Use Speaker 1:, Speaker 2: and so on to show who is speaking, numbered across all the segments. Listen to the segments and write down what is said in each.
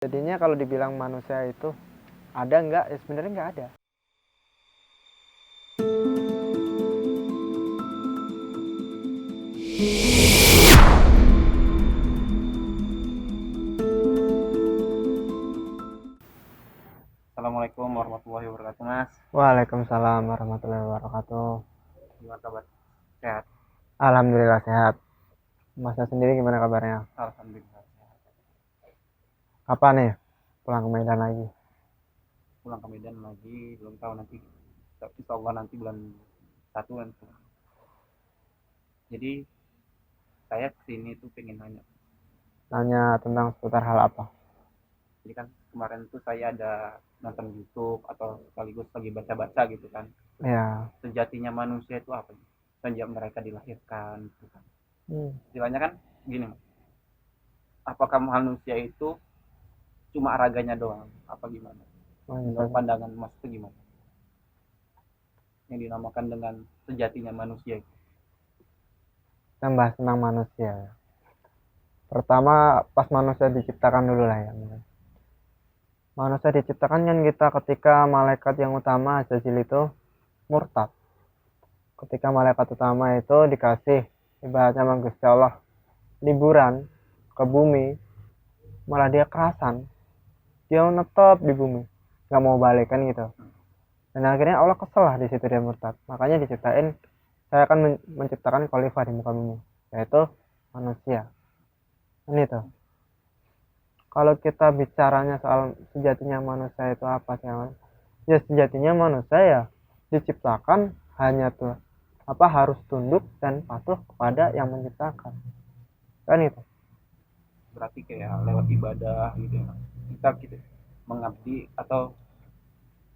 Speaker 1: Jadinya kalau dibilang manusia itu ada nggak? Ya sebenarnya nggak ada.
Speaker 2: Assalamualaikum warahmatullahi wabarakatuh, Mas.
Speaker 1: Waalaikumsalam warahmatullahi wabarakatuh.
Speaker 2: Gimana kabar? Sehat?
Speaker 1: Alhamdulillah sehat. Masnya sendiri gimana kabarnya?
Speaker 2: Alhamdulillah sehat.
Speaker 1: Kapan nih pulang ke Medan lagi?
Speaker 2: Pulang ke Medan lagi, belum tahu nanti. Insya Allah nanti bulan 1 kan. Jadi saya kesini tuh pengen nanya.
Speaker 1: Nanya tentang seputar hal apa?
Speaker 2: Jadi kan kemarin tuh saya ada nonton YouTube atau sekaligus lagi baca-baca gitu kan.
Speaker 1: Ya.
Speaker 2: Sejatinya manusia itu apa? Sejak mereka dilahirkan gitu kan.
Speaker 1: Hmm.
Speaker 2: Istilahnya kan gini, Mas. Apakah manusia itu cuma raganya doang? Apa gimana? Menurut pandangan Mas itu gimana? Yang dinamakan dengan sejatinya manusia itu.
Speaker 1: Kita bahas tentang manusia. Pertama pas manusia diciptakan dulu lah ya. Manusia diciptakan kan kita ketika malaikat yang utama Azazil itu murtad. Ketika malaikat utama itu dikasih ibaratnya sama Gusti Allah liburan ke bumi, malah dia kerasan, dia netep di bumi, nggak mau balik kan gitu. Dan akhirnya Allah kesel lah di situ, dia murtad. Makanya diciptain, saya akan menciptakan khalifah di muka bumi, yaitu manusia. Ini tuh. Kalau kita bicaranya soal sejatinya manusia itu apa sih? Ya sejatinya manusia ya diciptakan hanya tuh apa harus tunduk dan patuh kepada yang menciptakan. Kan itu.
Speaker 2: Berarti kayak lewat ibadah gitu ya, kita mengabdi atau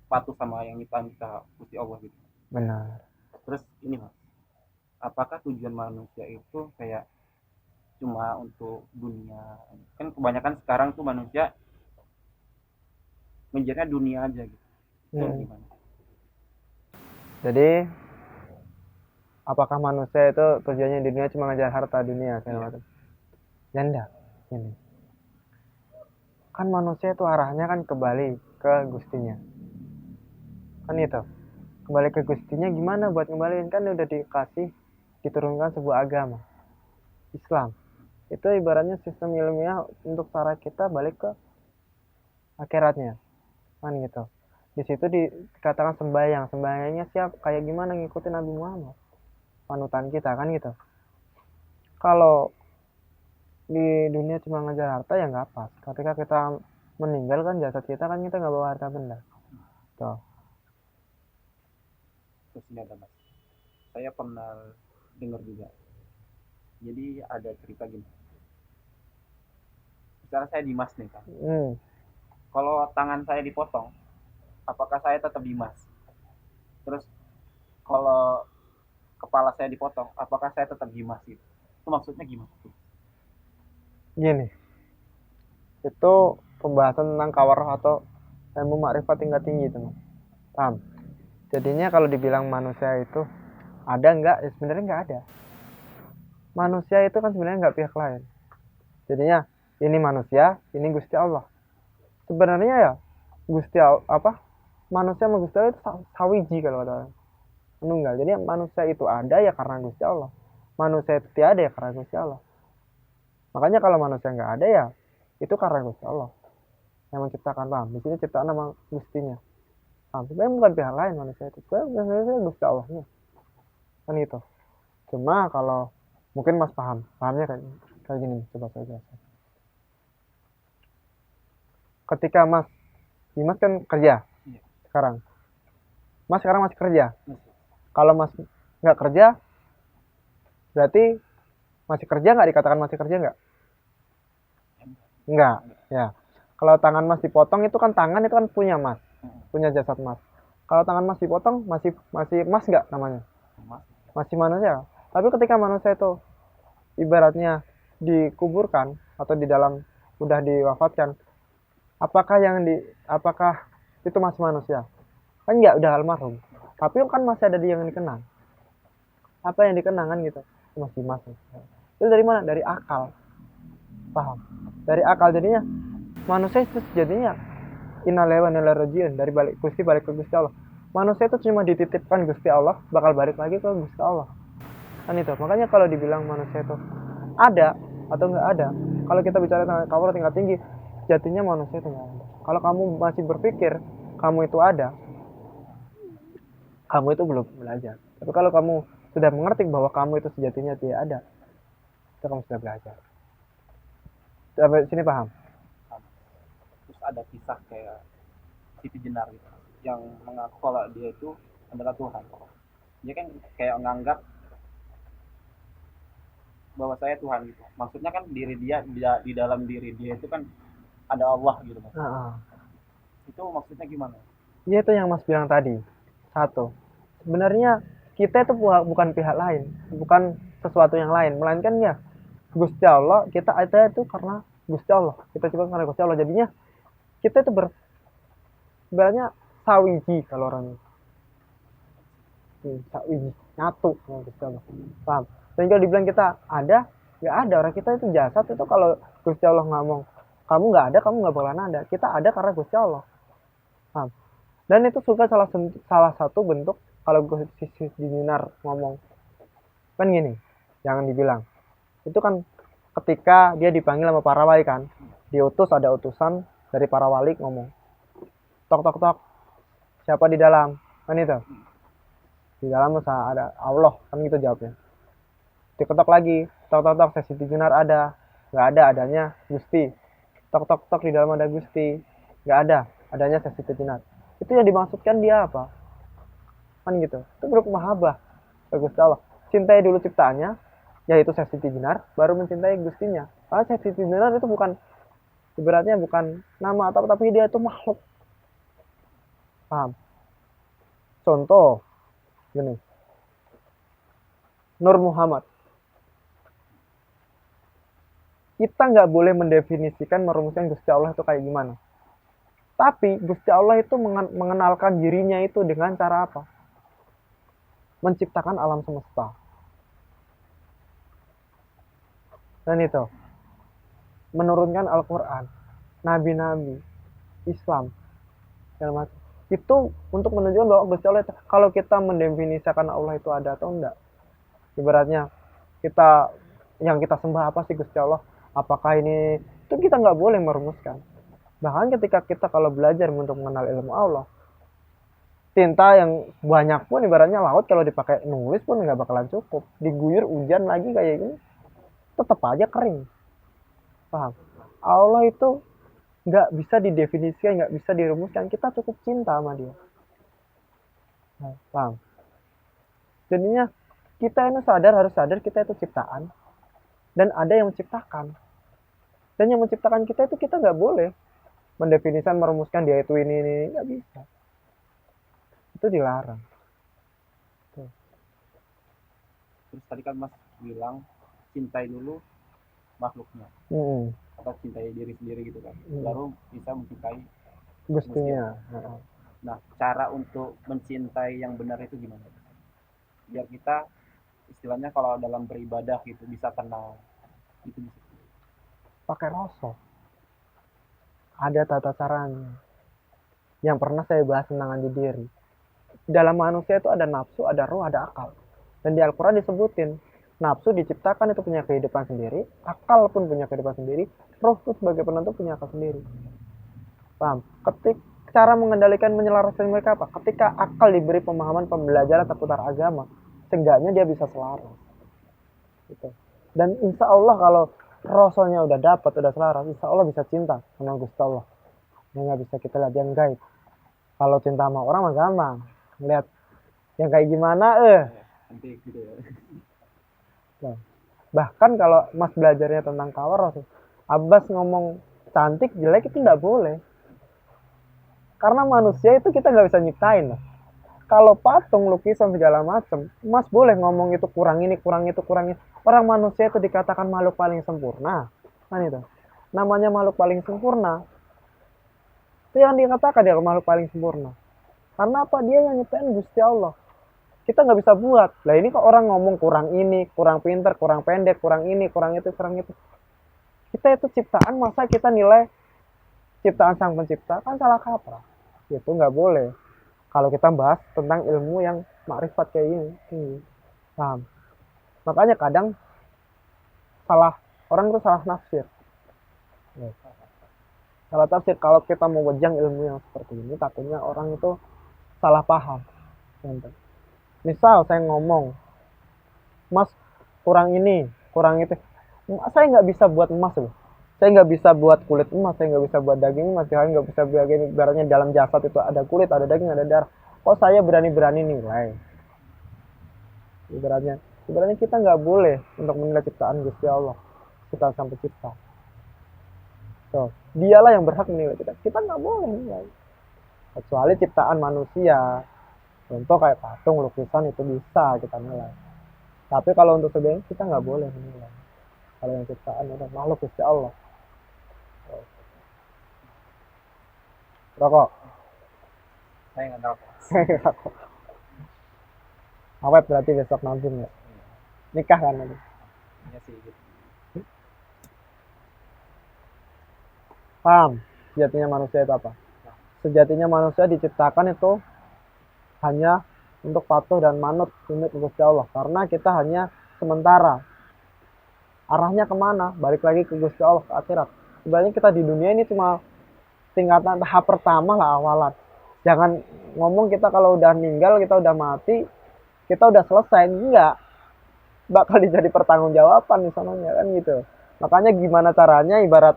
Speaker 2: patuh sama yang kita Gusti Allah gitu.
Speaker 1: Benar.
Speaker 2: Terus ini, Mas, apakah tujuan manusia itu kayak cuma untuk dunia? Kan kebanyakan sekarang tuh manusia menjadinya dunia aja gitu. Itu gimana?
Speaker 1: Jadi apakah manusia itu tujuannya di dunia cuma ngejar harta dunia segala macam? Ya enggak. Ini kan manusia itu arahnya kan kembali ke Gustinya. Kan itu. Kembali ke Gustinya gimana buat ngembaliin, kan udah dikasih diturunkan sebuah agama Islam. Itu ibaratnya sistem ilmiah untuk cara kita balik ke akhiratnya. Kan gitu. Di situ dikatakan sembahyang. Sembahyangnya siap kayak gimana, ngikutin Nabi Muhammad. Panutan kita kan gitu. Kalau di dunia cuma ngejar harta ya nggak pas. Ketika kita meninggal kan jasad kita kan kita nggak bawa harta benda. Tuh.
Speaker 2: Terus ini ada, Mas, saya pernah dengar juga. Jadi ada cerita gini. Misalnya saya Dimas nih kan. Kalau tangan saya dipotong, apakah saya tetap Dimas? Terus kalau kepala saya dipotong, apakah saya tetap Dimas gitu? Itu maksudnya gimana tuh?
Speaker 1: Gini, itu pembahasan tentang kawarah atau ilmu makrifat tingkat tinggi teman. Paham? Jadinya kalau dibilang manusia itu ada nggak? Ya sebenarnya nggak ada. Manusia itu kan sebenarnya nggak pihak lain. Jadinya ini manusia, ini Gusti Allah. Sebenarnya ya Gusti Allah, apa? Manusia sama Gusti Allah itu sawiji kalau kata orang. Menunggal. Jadi manusia itu ada ya karena Gusti Allah. Manusia itu tiada ya karena Gusti Allah. Makanya kalau manusia nggak ada ya itu karena Gusti Allah yang menciptakan, paham? Di sini ciptaan nama Gustinya. Paham? Sebenarnya bukan pihak lain manusia itu. Sebenarnya Gusti Allahnya. Kan itu. Cuma kalau mungkin Mas pahamnya kayak gini, coba saya jelaskan. Ketika Dimas kan kerja sekarang. Mas sekarang masih kerja. Kalau Mas nggak kerja, berarti masih kerja nggak, dikatakan masih kerja nggak? Nggak. Ya. Kalau tangan Mas dipotong itu kan tangan itu kan punya Mas, punya jasad Mas. Kalau tangan Mas dipotong masih Mas nggak namanya? Masih manusia. Tapi ketika manusia itu ibaratnya dikuburkan atau di dalam udah diwafatkan, apakah itu masih manusia? Kan enggak, udah almarhum. Tapi kan masih ada dia yang dikenang. Apa yang dikenang kan gitu? Masih Mas. Itu dari mana? Dari akal. Paham? Dari akal. Jadinya manusia itu sejatinya innalillahi wa inna ilaihi raji'un, dari balik ke Gusti Allah. Manusia itu cuma dititipkan Gusti Allah, bakal balik lagi ke Gusti Allah. Kan itu. Makanya kalau dibilang manusia itu ada atau nggak ada, kalau kita bicara tentang kawar tingkat tinggi, jatinya manusia itu nggak ada. Kalau kamu masih berpikir kamu itu ada, kamu itu belum belajar. Tapi kalau kamu sudah mengerti bahwa kamu itu sejatinya tidak ada, itu kamu sudah belajar. Sampai sini paham?
Speaker 2: Terus ada kisah kayak Siti Jenar gitu, yang mengaku kalau dia itu adalah Tuhan. Dia kan kayak menganggap bahwa saya Tuhan gitu. Maksudnya kan diri dia, di dalam diri dia itu kan ada Allah gitu Mas. Itu maksudnya gimana?
Speaker 1: Ya itu yang Mas bilang tadi. Satu, sebenarnya kita itu bukan pihak lain, bukan sesuatu yang lain, melainkan ya Gusti Allah. Kita ada itu karena Gusti Allah. Kita ciptakan karena Gusti Allah. Jadinya kita itu sebenarnya sawiji kalau orang sawiji nyatu sama Gusti Allah. Paham? Dan kalau dibilang kita ada, nggak ada. Orang kita itu jasad itu, kalau Gusti Allah ngomong kamu nggak ada, kamu nggak bakalan ada. Kita ada karena Gusti Allah. Paham? Dan itu juga salah satu bentuk kalau Siti Jenar ngomong kan gini, jangan dibilang itu kan ketika dia dipanggil sama para wali kan, diutus, ada utusan dari para wali ngomong tok tok tok, siapa di dalam, kan itu di dalam masa ada Allah, kan gitu jawabnya. Diketok lagi, tok tok tok, Siti Jenar ada, nggak ada, adanya Gusti. Tok tok tok, di dalam ada Gusti, nggak ada, adanya Siti Jenar. Itu yang dimaksudkan dia apa, kan gitu. Itu bentuk mahabbah ke Gusti Allah. Cintai dulu ciptaannya, yaitu Siti Jenar, baru mencintai Gustinya. Karena Siti Jenar itu bukan, ibaratnya bukan nama atau apa, tapi dia itu makhluk. Paham? Contoh gini, Nur Muhammad. Kita nggak boleh mendefinisikan, merumuskan Gusti Allah itu kayak gimana. Tapi Gusti Allah itu mengenalkan dirinya itu dengan cara apa? Menciptakan alam semesta. Dan itu menurunkan Al-Quran, nabi-nabi, Islam, dan macam itu untuk menunjukkan bahwa Gusti Allah itu, kalau kita mendefinisikan Allah itu ada atau enggak, ibaratnya kita yang kita sembah apa sih Gusti Allah, apakah ini, itu kita nggak boleh merumuskan. Bahkan ketika kita kalau belajar untuk mengenal ilmu Allah, tinta yang banyak pun, ibaratnya laut, kalau dipakai nulis pun nggak bakalan cukup, diguyur hujan lagi kayak gini tetap aja kering. Paham? Allah itu nggak bisa didefinisikan, nggak bisa dirumuskan. Kita cukup cinta sama dia. Nah, paham? Jadinya kita ini harus sadar kita itu ciptaan, dan ada yang menciptakan. Dan yang menciptakan kita itu kita nggak boleh mendefinisikan, merumuskan dia itu ini, nggak bisa. Itu dilarang. Tuh.
Speaker 2: Terus tadi kan Mas bilang cintai dulu makhluknya, atau cintai diri sendiri gitu kan, baru bisa mencintai
Speaker 1: Gustinya.
Speaker 2: Nah, cara untuk mencintai yang benar itu gimana? Biar kita istilahnya kalau dalam beribadah gitu bisa tenang, itu bisa.
Speaker 1: Pakai rasa. Ada tata caranya. Yang pernah saya bahas tentang anji diri. Dalam manusia itu ada nafsu, ada roh, ada akal. Dan di Al-Quran disebutin, nafsu diciptakan itu punya kehidupan sendiri, akal pun punya kehidupan sendiri, roh itu sebagai penentu punya akal sendiri. Paham? Cara mengendalikan, menyelaraskan mereka apa? Ketika akal diberi pemahaman, pembelajaran seputar agama, seenggaknya dia bisa selaras. Gitu. Dan insya Allah kalau rasanya udah dapat, udah selaras, insya Allah bisa cinta sama Gusti Allah. Yang nggak bisa kita lihat, yang gaib. Kalau cinta sama orang mah gampang, lihat yang kayak gimana,
Speaker 2: Nanti gitu ya.
Speaker 1: Nah, bahkan kalau Mas belajarnya tentang kawar, Abbas ngomong cantik jelek itu nggak boleh, karena manusia itu kita nggak bisa nyiptain loh. Kalau patung, lukisan segala macam, Mas boleh ngomong itu kurang ini, kurang itu, kurang ini. Orang manusia itu dikatakan makhluk paling sempurna, kan itu namanya makhluk paling sempurna. Itu yang dikatakan dia makhluk paling sempurna, karena apa? Dia yang nyiptain Gusti Allah. Kita nggak bisa buat. Lah ini kok orang ngomong kurang ini, kurang pinter, kurang pendek, kurang ini, kurang itu, kurang itu. Kita itu ciptaan, masa kita nilai ciptaan sang pencipta kan salah kaprah. Itu nggak boleh kalau kita bahas tentang ilmu yang makrifat kayak ini. Paham? Makanya kadang orang itu salah nafsir. Salah tafsir, kalau kita mau wejang ilmu yang seperti ini takutnya orang itu salah paham. Misal saya ngomong, Mas kurang ini, kurang itu, saya nggak bisa buat emas loh. Saya nggak bisa buat kulit emas, saya nggak bisa buat daging emas, saya nggak bisa buat ibaratnya dalam jasad itu ada kulit, ada daging, ada darah. Kok saya berani-berani nilai? Ibaratnya kita nggak boleh untuk menilai ciptaan Gusti Allah, ciptaan Sang Pencipta. So, dialah yang berhak menilai kita. Kita nggak boleh nilai. Kecuali ciptaan manusia. Contoh kayak patung, lukisan itu bisa kita nilai. Tapi kalau untuk sebenarnya kita nggak boleh menilai. Kalau yang ciptaan itu makhluk Gusti Allah. Rokok.
Speaker 2: Saya nggak tahu.
Speaker 1: Awet berarti besok nanti ya. Nikah kan nanti.
Speaker 2: Iya sih gitu.
Speaker 1: Paham? Sejatinya manusia itu apa? Sejatinya manusia diciptakan itu hanya untuk patuh dan manut tunduk ke Gusti Allah. Karena kita hanya sementara. Arahnya kemana? Balik lagi ke Gusti Allah, ke akhirat. Sebenarnya kita di dunia ini cuma tingkatan tahap pertama lah, awalan. Jangan ngomong kita kalau udah meninggal, kita udah mati, kita udah selesai. Enggak. Bakal jadi pertanggungjawaban misalnya kan gitu. Makanya gimana caranya ibarat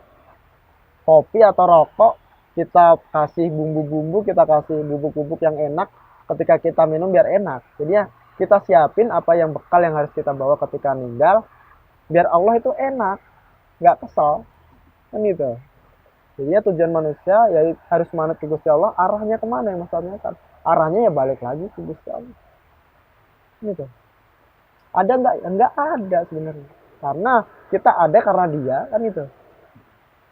Speaker 1: kopi atau rokok, kita kasih bumbu-bumbu, kita kasih bubuk-bubuk yang enak ketika kita minum biar enak. Jadi ya kita siapin apa yang bekal yang harus kita bawa ketika meninggal biar Allah itu enak, nggak kesel kan gitu. Jadi ya tujuan manusia ya harus manut ke Gusti Allah. Arahnya kemana ya maksudnya kan? Arahnya ya balik lagi ke Gusti Allah gitu. Ada nggak? Nggak ada sebenarnya, karena kita ada karena dia kan itu.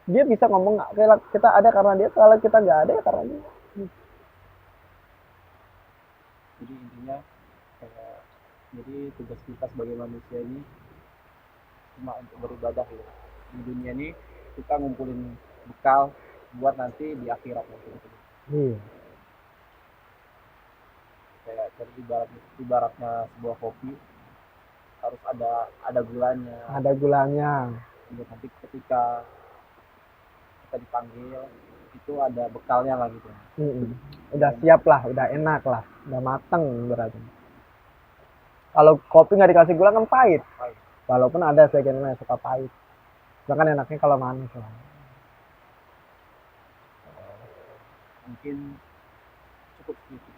Speaker 1: Dia bisa ngomong kita ada karena dia, kalau kita nggak ada ya karena dia.
Speaker 2: Jadi intinya kayak, jadi tugas kita sebagai manusia ini cuma untuk beribadah ya. Di dunia ini kita ngumpulin bekal buat nanti di akhirat nanti.
Speaker 1: Iya.
Speaker 2: Kayak dari ibaratnya sebuah kopi harus ada gulanya.
Speaker 1: Ada gulanya.
Speaker 2: Jadi nanti ketika kita dipanggil itu ada bekalnya lah gitu.
Speaker 1: Udah siap lah, udah enak lah, udah mateng berarti. Kalau kopi nggak dikasih gula kan pahit. Walaupun ada sebagian yang suka pahit. Bahkan enaknya kalau manis lah.
Speaker 2: Mungkin cukup segitu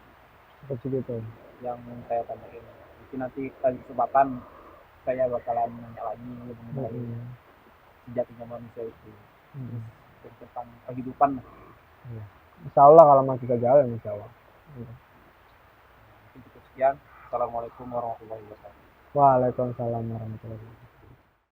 Speaker 1: Begitu.
Speaker 2: yang saya tanyain. Mungkin nanti kali kesempatan saya bakalan nanya lagi mengenai sejatinya manusia itu. Tentang kehidupan.
Speaker 1: Insya Allah kalau masih bisa jalan, insya Allah.
Speaker 2: Mungkin cukup sekian. Assalamualaikum warahmatullahi wabarakatuh.
Speaker 1: Waalaikumsalam warahmatullahi wabarakatuh.